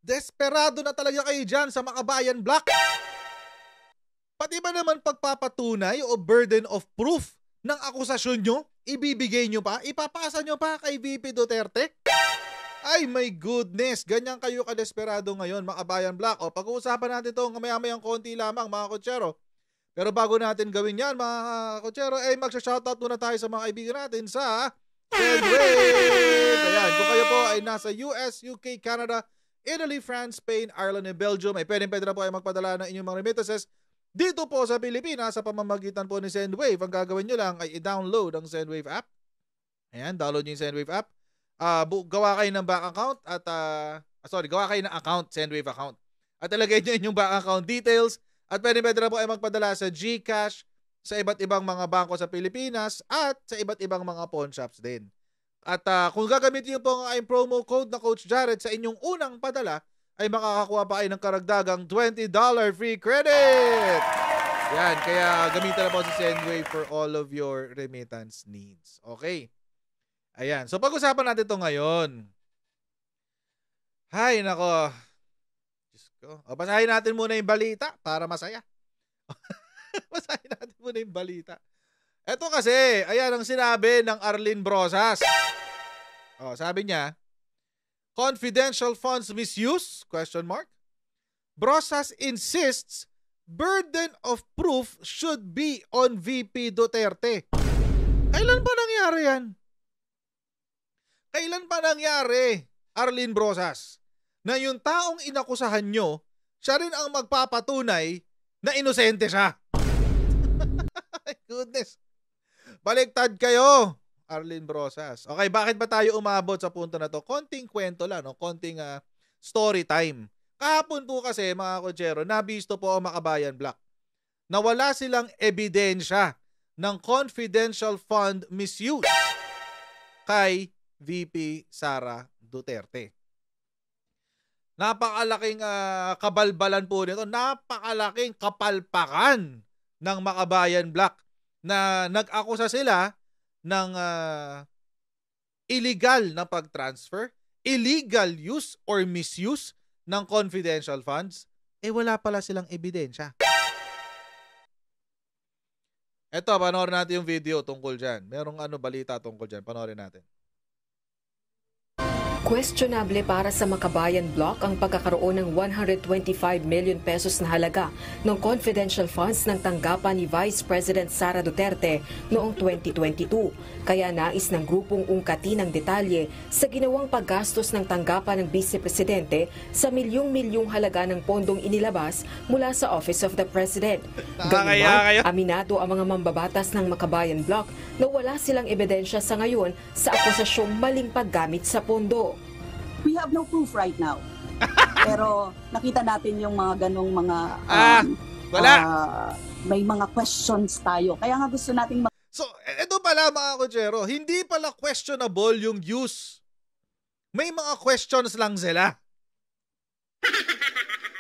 Desperado na talaga kayo dyan sa Makabayan Black. Pati ba naman pagpapatunay o burden of proof ng akusasyon nyo, ibibigay nyo pa, ipapasa nyo pa kay VP Duterte? Ay my goodness, ganyan kayo kadesperado ngayon, Makabayan Black. O pag-uusapan natin ito maya-mayang konti lamang, mga kotsero. Pero bago natin gawin yan, mga kotsero, ay magsha-shoutout muna tayo sa mga kaibigan natin sa Sendwave. Ayan, kung kayo po ay nasa US, UK, Canada, Italy, France, Spain, Ireland, and Belgium, ay pwede na po ay magpadala ng inyong mga remittances dito po sa Pilipinas sa pamamagitan po ni Sendwave. Ang gagawin nyo lang ay i-download ang Sendwave app. Ayan, download nyo yung Sendwave app. Gawa kayo ng bank account at gawa kayo ng account, Sendwave account. At ilagay nyo inyong bank account details at pwede na po ay magpadala sa GCash sa iba't ibang mga bangko sa Pilipinas at sa iba't ibang mga pawn shops din. At kung gagamitin nyo po ang promo code na Coach Jared sa inyong unang padala, ay makakakuha pa kayo ng karagdagang $20 free credit. Yan, kaya gamitin na po si Sendwave for all of your remittance needs. Okay. Ayan, so pag-usapan natin ito ngayon. Hay, nako. Diyos ko. Basahin natin muna yung balita para masaya. Basahin natin muna yung balita. Ito kasi, ayan ang sinabi ng Arlene Brosas. Sabi niya, confidential funds misuse? ? Brosas insists burden of proof should be on VP Duterte. Kailan pa nangyari yan? Kailan pa nangyari, Arlene Brosas, na yung taong inakusahan nyo, siya rin ang magpapatunay na inosente siya? My goodness. Baliktad kayo, Arlene Brosas. Okay, bakit ba tayo umabot sa punto na to? Konting kwento lang, no? Konting story time. Kahapon po kasi, mga kotsero, nabisto po ang Makabayan Black na wala silang ebidensya ng confidential fund misuse kay VP Sara Duterte. Napakalaking kabalbalan po nito, napakalaking kapalpakan ng Makabayan Black na nag-akusa sila ng illegal na pag-transfer, illegal use or misuse ng confidential funds, wala pala silang ebidensya. Eto, panoorin natin yung video tungkol dyan. Merong balita tungkol dyan. Panoorin natin. Questionable para sa Makabayan Block ang pagkakaroon ng 125 million pesos na halaga ng confidential funds ng tanggapan ni Vice President Sara Duterte noong 2022. Kaya nais ng grupong ungkatin ang detalye sa ginawang paggastos ng tanggapan ng Vice Presidente sa milyong-milyong halaga ng pondong inilabas mula sa Office of the President. Gayunman, aminado ang mga mambabatas ng Makabayan Block na wala silang ebidensya sa ngayon sa akusasyong maling paggamit sa pondo. We have no proof right now. Pero nakita natin yung mga ganong mga may mga questions tayo. Kaya nga gusto nating So, ito pala mga kotsero, hindi pala questionable yung use. May mga questions lang sila.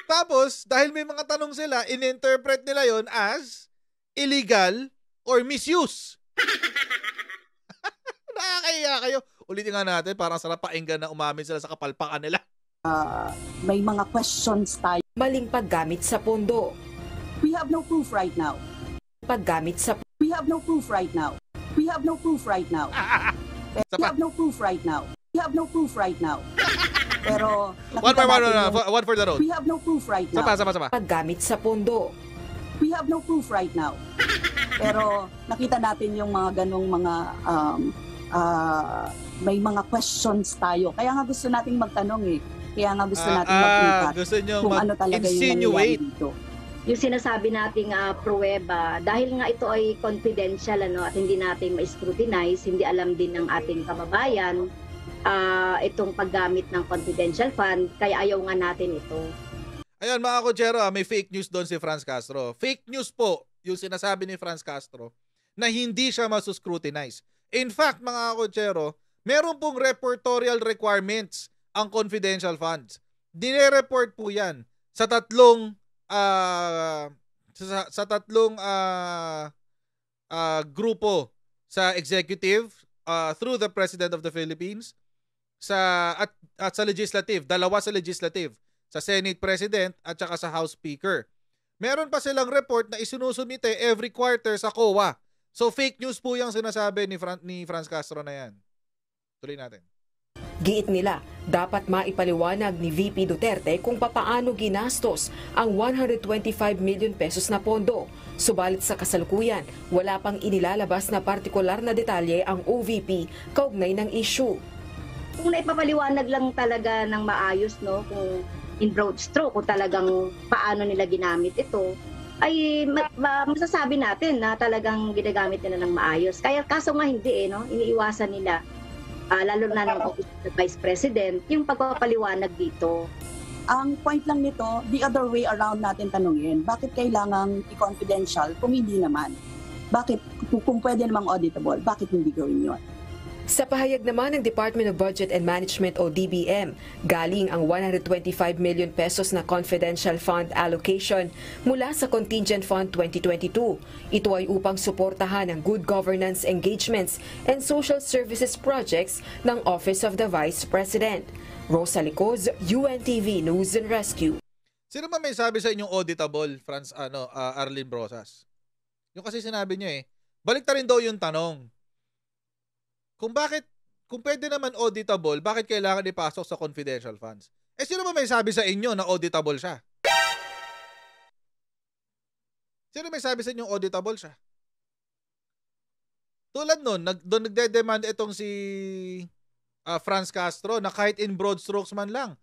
Tapos, dahil may mga tanong sila, in-interpret nila yon as illegal or misuse. Nakakaya kayo. Ulitin nga natin, parang sarap pakinggan na umamin sila sa kapalpakan nila. May mga questions tayo. Maling paggamit sa pondo. We have no proof right now. Paggamit sa We have no proof right now. We have no proof right now. We have no proof right now. We have no proof right now. Pero one for the road. We have no proof right now. Sapa. Paggamit sa pondo. We have no proof right now. Pero nakita natin yung mga ganong mga may mga questions tayo. Kaya nga gusto nating magtanong Kaya nga gusto nating mag-ikat kung ano talaga yung nangyayari dito. Yung sinasabi nating pruweba, dahil nga ito ay confidential at hindi natin ma-scrutinize, hindi alam din ng ating kababayan itong paggamit ng confidential fund, kaya ayaw nga natin ito. Ayun mga kotsero, may fake news doon si Franz Castro. Fake news po yung sinasabi ni Franz Castro na hindi siya masuscrutinize. In fact, mga kotsero, meron pong reportorial requirements ang confidential funds. Dine-report po yan sa tatlong grupo sa executive, through the President of the Philippines, at sa legislative, dalawa sa legislative, sa Senate President at saka sa House Speaker. Meron pa silang report na isinusumite every quarter sa COA. So fake news po yung sinasabi ni Franz Castro na yan. Tuloy natin. Giit nila, dapat maipaliwanag ni VP Duterte kung papaano ginastos ang 125 million pesos na pondo. Subalit sa kasalukuyan, wala pang inilalabas na partikular na detalye ang OVP kaugnay ng issue. Kung naipapaliwanag lang talaga ng maayos, no, kung in broad stroke, kung talagang paano nila ginamit ito, ay masasabi natin na talagang ginagamit nila ng maayos. Kaya kaso nga hindi, no, iniiwasan nila. Lalo na ng Office of the Vice President, yung pagpapaliwanag dito. Ang point lang nito, the other way around natin tanungin, bakit kailangang i-confidential kung hindi naman? Bakit, kung pwede namang auditable, bakit hindi gawin yun? Sa pahayag naman ng Department of Budget and Management o DBM, galing ang 125 million pesos na confidential fund allocation mula sa Contingent Fund 2022. Ito ay upang suportahan ang good governance engagements and social services projects ng Office of the Vice President. Rosa Licoz, UNTV News and Rescue. Sino ba may sabi sa inyong auditable, Arlene Brosas? Yung kasi sinabi niya balik ta rin daw yung tanong. Kung pwede naman auditable, bakit kailangan ipasok sa confidential funds? Sino ba may sabi sa inyo na auditable siya? Sino may sabi sa inyo auditable siya? Tulad nun, doon nagde-demand itong si Franz Castro na kahit in broad strokes man lang.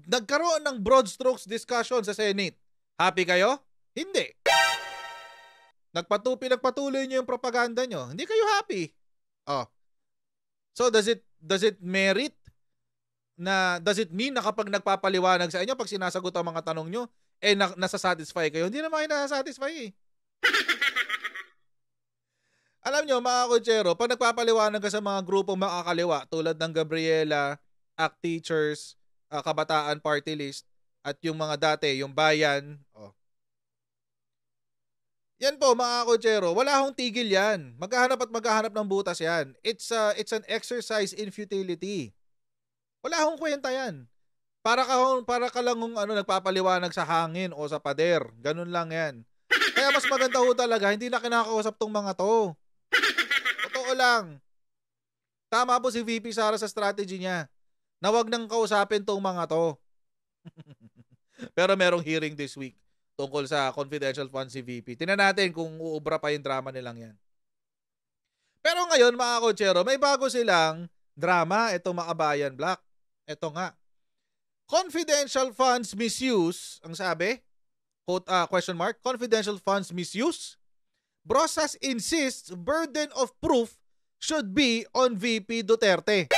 Nagkaroon ng broad strokes discussion sa Senate. Happy kayo? Hindi. Nagpatuloy niyo yung propaganda niyo. Hindi kayo happy. So does it merit does it mean na kapag nagpapaliwanag sa inyo, pag sinasagot ang mga tanong nyo, nasasatisfy kayo? Hindi naman kayo nasasatisfy Alam nyo, mga kutsero, pag nagpapaliwanag ka sa mga grupong makakaliwa, tulad ng Gabriela, ACT Teachers, Kabataan Party List, at yung mga dati, yung Bayan, yan po, mga kutsero, wala akong tigil yan. Maghahanap ng butas yan. It's an exercise in futility. Wala akong kwenta yan. Para ka lang nagpapaliwanag sa hangin o sa pader. Ganun lang yan. Kaya mas maganda ho talaga, hindi na kinakausap tong mga to. Totoo lang. Tama po si VP Sara sa strategy niya. Na wag nang kausapin tong mga to. Pero merong hearing this week tungkol sa confidential funds si VP. Tingnan natin kung uubra pa yung drama nilang yan. Pero ngayon, mga kutsero, may bago silang drama, itong Makabayan Black. Ito nga. Confidential funds misuse, ang sabi, quote, question mark, confidential funds misuse. Brosas insists burden of proof should be on VP Duterte.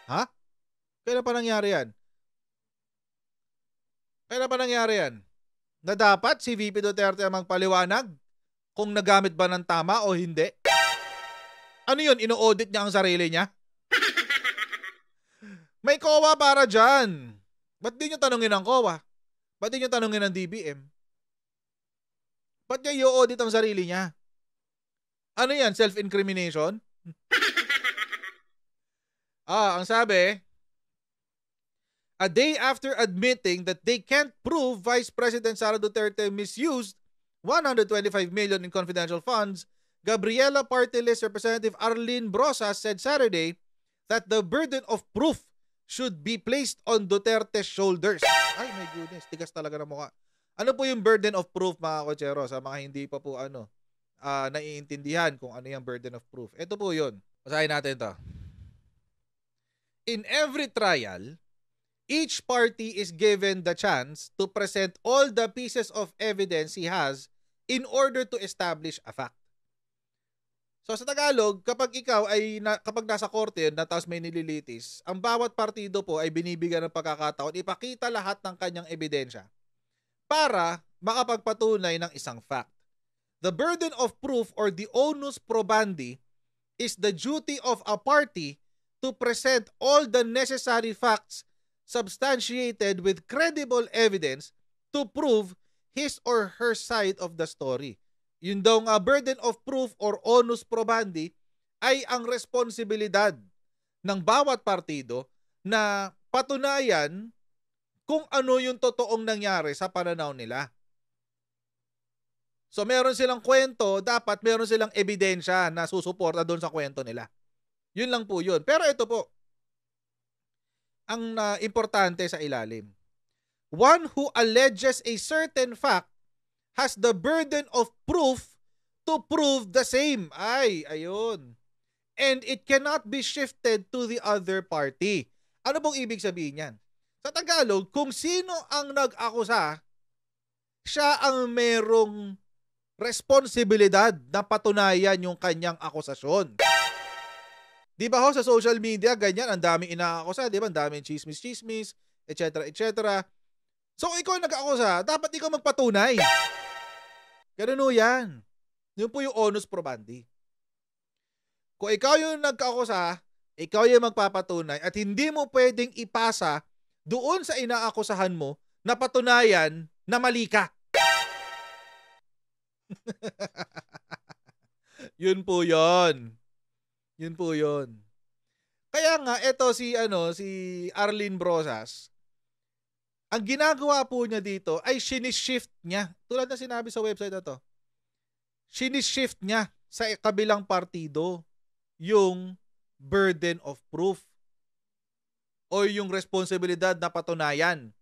Ha? Kailan pa nangyari yan? Na dapat si VP Duterte ang magpaliwanag kung nagamit ba ng tama o hindi? Ano yun? Ino-audit niya ang sarili niya? May COA para dyan. Ba't di nyo tanungin ang COA? Ba't di nyo tanungin ang DBM? Ba't niya i-audit ang sarili niya? Ano yan? Self-incrimination? Ang sabi, a day after admitting that they can't prove Vice President Sara Duterte misused 125 million in confidential funds, Gabriela Party List Representative Arlene Brosas said Saturday that the burden of proof should be placed on Duterte's shoulders. Ay, my goodness, tigas talaga ng mukha. Ano po yung burden of proof, mga kotsero, sa mga hindi pa po naiintindihan kung ano yung burden of proof? Ito po yun. Basahin natin to. In every trial, each party is given the chance to present all the pieces of evidence he has in order to establish a fact. So sa Tagalog, kapag kapag nasa korte na tapos may nililitis, ang bawat partido po ay binibigyan ng pagkakataon ipakita lahat ng kanyang ebidensya para makapagpatunay ng isang fact. The burden of proof or the onus probandi is the duty of a party to present all the necessary facts substantiated with credible evidence to prove his or her side of the story. Yun daw nga, burden of proof or onus probandi ay ang responsibilidad ng bawat partido na patunayan kung ano yung totoong nangyari sa pananaw nila. So meron silang kwento, dapat meron silang ebidensya na susuporta doon sa kwento nila. Yun lang po yun. Pero ito po, ang importante sa ilalim. One who alleges a certain fact has the burden of proof to prove the same. Ay, ayun. And it cannot be shifted to the other party. Ano bang ibig sabihin yan? Sa Tagalog, kung sino ang nag-akusa, siya ang merong responsibilidad na patunayan yung kanyang akusasyon. Di ba ho, sa social media, ganyan, ang daming inaakusa, di ba? Ang daming chismis-chismis, etc. etc. So, ikaw nag-akusa, dapat ikaw magpatunay. Ganun ho yan. Yun po yung onus probandi. Kung ikaw yung nag-akusa, ikaw yung magpapatunay at hindi mo pwedeng ipasa doon sa inaakusahan mo na patunayan na mali ka. Yun po yun. Yun po yun. Kaya nga, eto si Arlene Brosas, ang ginagawa po niya dito ay shinishift niya. Tulad na sinabi sa website na to. Shinishift niya sa kabilang partido yung burden of proof o yung responsibilidad na patunayan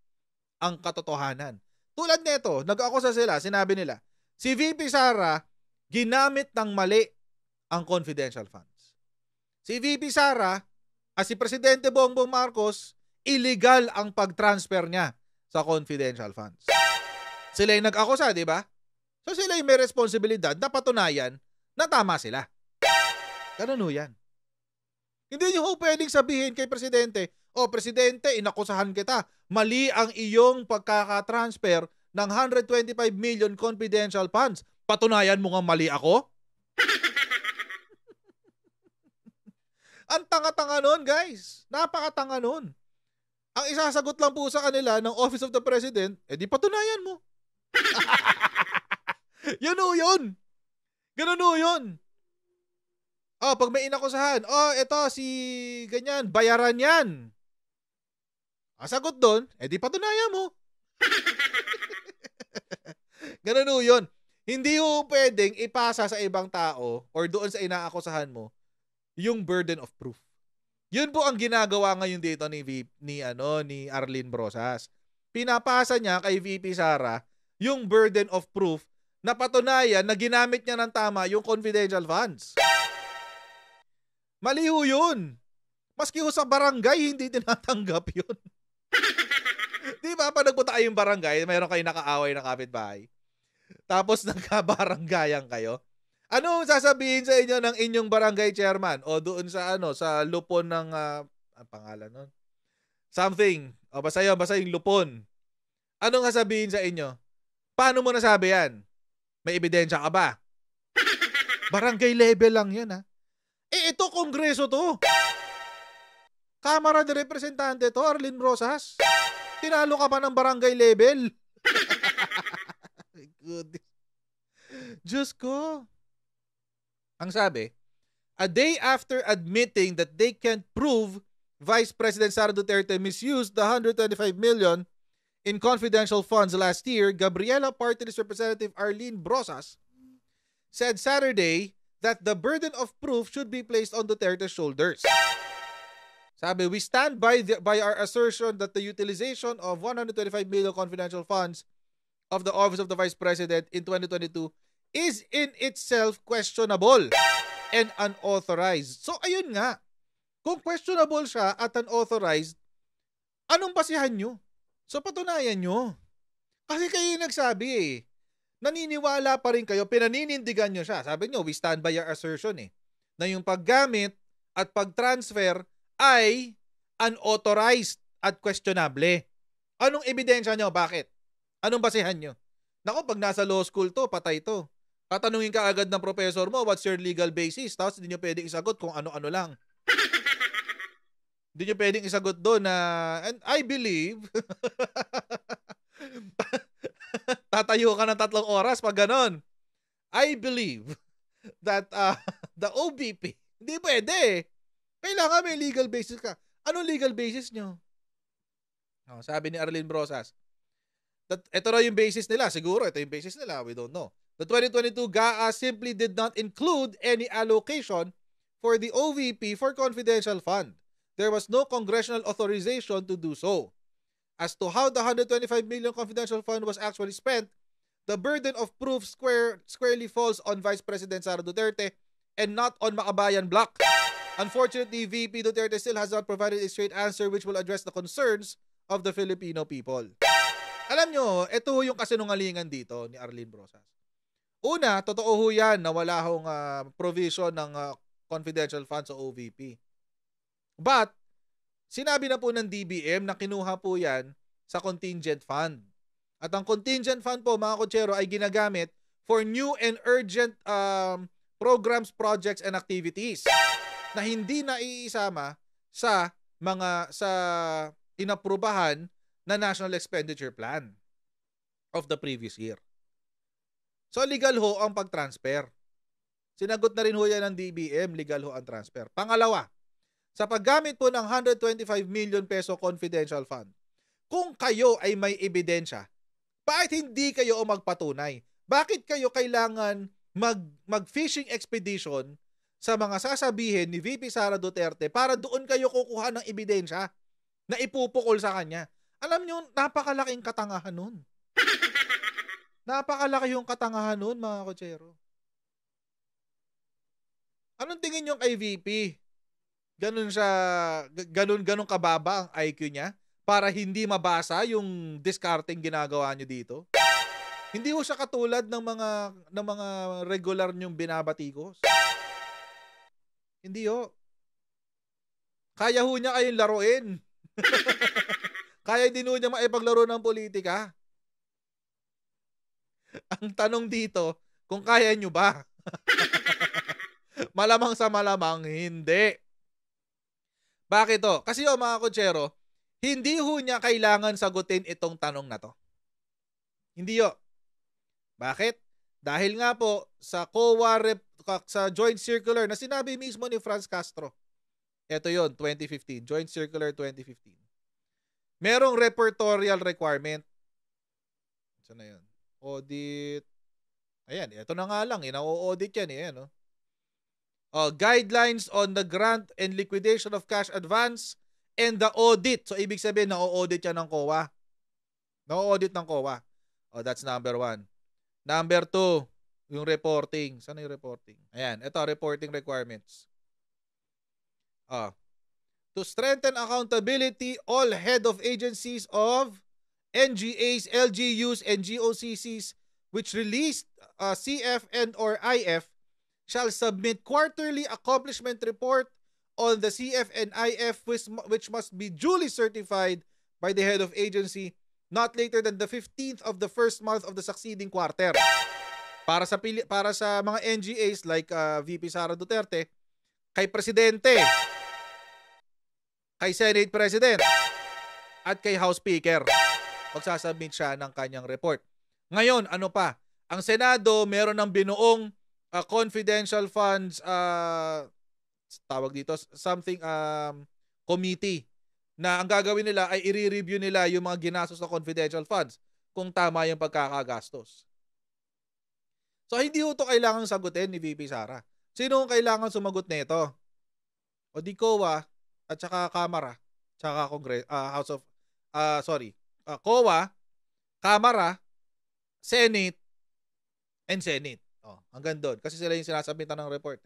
ang katotohanan. Tulad nito, nag-akusa sila, sinabi nila, si VP Sara ginamit ng mali ang confidential funds. Si VP Sara at si Presidente Bongbong Marcos, illegal ang pag-transfer niya sa confidential funds. Sila yung nag-akusa, di ba? So sila yung may responsibilidad na patunayan na tama sila. Ganun ho yan. Hindi nyo pwedeng sabihin kay Presidente, Presidente, inakusahan kita. Mali ang iyong pagkakatransfer ng 125 million confidential funds. Patunayan mo nga mali ako? Ang tanga-tanga nun, guys. Napakatanga nun. Ang isasagot lang po sa kanila ng Office of the President, di patunayan mo. Yun o yun. Ganun o yun. Pag may inakusahan, ito si ganyan, bayaran yan. Ang sagot doon, di patunayan mo. Ganun o yun. Hindi ho pwedeng ipasa sa ibang tao or doon sa inaakusahan mo yung burden of proof. Yun po ang ginagawa ngayon dito ni Arlene Brosas. Pinapasa niya kay VP Sara yung burden of proof na patunayan na ginamit niya ng tama yung confidential funds. Mali ho yun. Maski ho sa barangay, hindi tinatanggap yun. Di ba? Pag nagpunta kayong barangay, mayroon kayong nakaaway na kapitbahay. Tapos nagkabaranggayan kayo. Ano sasabihin sa inyo ng inyong barangay chairman o doon sa sa lupon ng ang pangalan nun? Something. Basta yung lupon. Ano nga sabihin sa inyo? Paano mo nasabi yan? May ebidensya ka ba? Barangay level lang yan, ha? Ito kongreso to. Kamara de Representante to, Arlene Brosas. Tinalo ka pa ng barangay level. Goodness. Diyos ko. Ang sabi, a day after admitting that they can't prove Vice President Sara Duterte misused the 125 million in confidential funds last year, Gabriela Party List Representative Arlene Brosas said Saturday that the burden of proof should be placed on Duterte's shoulders. Sabi, we stand by our assertion that the utilization of 125 million confidential funds of the Office of the Vice President in 2022 is in itself questionable and unauthorized. So, ayun nga. Kung questionable siya at unauthorized, anong basihan nyo? So, patunayan nyo. Kasi kayo yung nagsabi naniniwala pa rin kayo, pinaninindigan nyo siya. Sabi nyo, we stand by our assertion na yung paggamit at pag-transfer ay unauthorized at questionable. Anong ebidensya nyo? Bakit? Anong basihan nyo? Naku, pag nasa law school to, patay to. Tatanungin ka agad ng professor mo, what's your legal basis? Tapos hindi nyo pwedeng isagot kung ano-ano lang. Hindi nyo pwedeng isagot doon na, and I believe, tatayo ka ng 3 oras pag ganon. I believe that the OBP, hindi pwede. Kailangan may legal basis ka. Anong legal basis nyo? Sabi ni Arlene Brosas, ito na yung basis nila. Siguro, ito yung basis nila. We don't know. The 2022 GAA simply did not include any allocation for the OVP for confidential fund. There was no congressional authorization to do so. As to how the 125 million confidential fund was actually spent, the burden of proof squarely falls on Vice President Sara Duterte and not on Makabayan Bloc. Unfortunately, VP Duterte still has not provided a straight answer which will address the concerns of the Filipino people. Alam nyo, ito yung kasinungalingan dito ni Arlene Brosas. Una, totoo ho yan na wala hong provision ng confidential fund sa OVP. But, sinabi na po ng DBM na kinuha po yan sa contingent fund. At ang contingent fund po, mga kotsero, ay ginagamit for new and urgent programs, projects, and activities na hindi na iisama sa inaprubahan na National Expenditure Plan of the previous year. So, legal ho ang pag-transfer. Sinagot na rin ho yan ng DBM, legal ho ang transfer. Pangalawa, sa paggamit po ng 125 million peso confidential fund, kung kayo ay may ebidensya, bakit hindi kayo magpatunay? Bakit kayo kailangan mag-fishing expedition sa mga sasabihin ni VP Sara Duterte para doon kayo kukuha ng ebidensya na ipupukol sa kanya? Alam nyo, napakalaking katangahan nun. Napakalaki yung katangahan nun, mga kotsero. Anong tingin nyo kay VP? Ganun kababa ang IQ niya para hindi mabasa yung discarding ginagawa nyo dito? Hindi ho siya katulad ng mga regular nyong binabatikos. Hindi ho. Kaya ho niya kayong laruin. Kaya din ho niya maipaglaro ng politika. Ang tanong dito, kung kaya nyo ba? Malamang sa malamang, hindi. Bakit to? Kasi mga kotsero, hindi ho niya kailangan sagutin itong tanong na to. Hindi ho. Bakit? Dahil nga po sa sa Joint Circular na sinabi mismo ni Franz Castro. Ito yon 2015. Joint Circular 2015. Merong repertorial requirement. Saan na yun? Audit. Ayan, ito na nga lang. Ina-audit yan. Ayan, guidelines on the grant and liquidation of cash advance and the audit. So, ibig sabihin, na-audit yan ng COA. Na-audit ng COA. That's number 1. Number 2, yung reporting. Saan yung reporting? Ayan, ito, reporting requirements. To strengthen accountability, all head of agencies of NGAs, LGUs, and GOCCs which released CF and or IF shall submit quarterly accomplishment report on the CF and IF which must be duly certified by the head of agency not later than the 15th of the first month of the succeeding quarter. Para sa mga NGAs like VP Sara Duterte, kay Presidente, kay Senate President, at kay House Speaker, magsasubmit siya ng kanyang report. Ngayon, ano pa? Ang Senado, meron ng binuong confidential funds, tawag dito, something, committee, na ang gagawin nila ay i-review nila yung mga ginastos na confidential funds kung tama yung pagkakagastos. So, hindi ito kailangan sagutin ni VP Sara. Sino ang kailangan sumagot nito? O di COA at saka Kamara, saka House of, COA, Kamara, Senate, and Senate. Hanggang doon. Kasi sila yung sinasabitan ng report.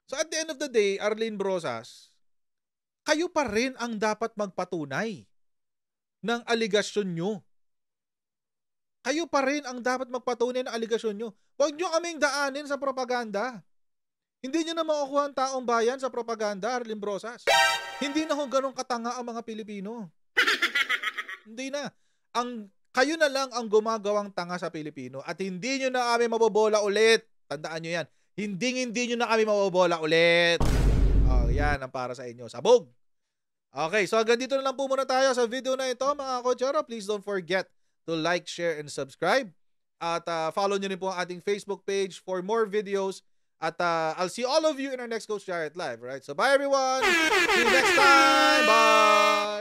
So at the end of the day, Arlene Brosas, kayo pa rin ang dapat magpatunay ng aligasyon nyo. Kayo pa rin ang dapat magpatunay ng aligasyon nyo. Huwag nyo kaming daanin sa propaganda. Hindi nyo na makukuha ang taong bayan sa propaganda, Arlene Brosas. Hindi na ho ganun katanga ang mga Pilipino. Hindi na. Kayo na lang ang gumagawang tanga sa Pilipino at hindi nyo na kami mabobola ulit. Tandaan nyo yan. Hindi nyo na kami mabobola ulit. Yan ang para sa inyo. Sabog! Okay, so hanggang dito na lang po muna tayo sa video na ito, mga kotsero. Please don't forget to like, share, and subscribe. At follow nyo rin po ang ating Facebook page for more videos. At I'll see all of you in our next Coach Jarrett Live. Right? So bye everyone! See you next time! Bye!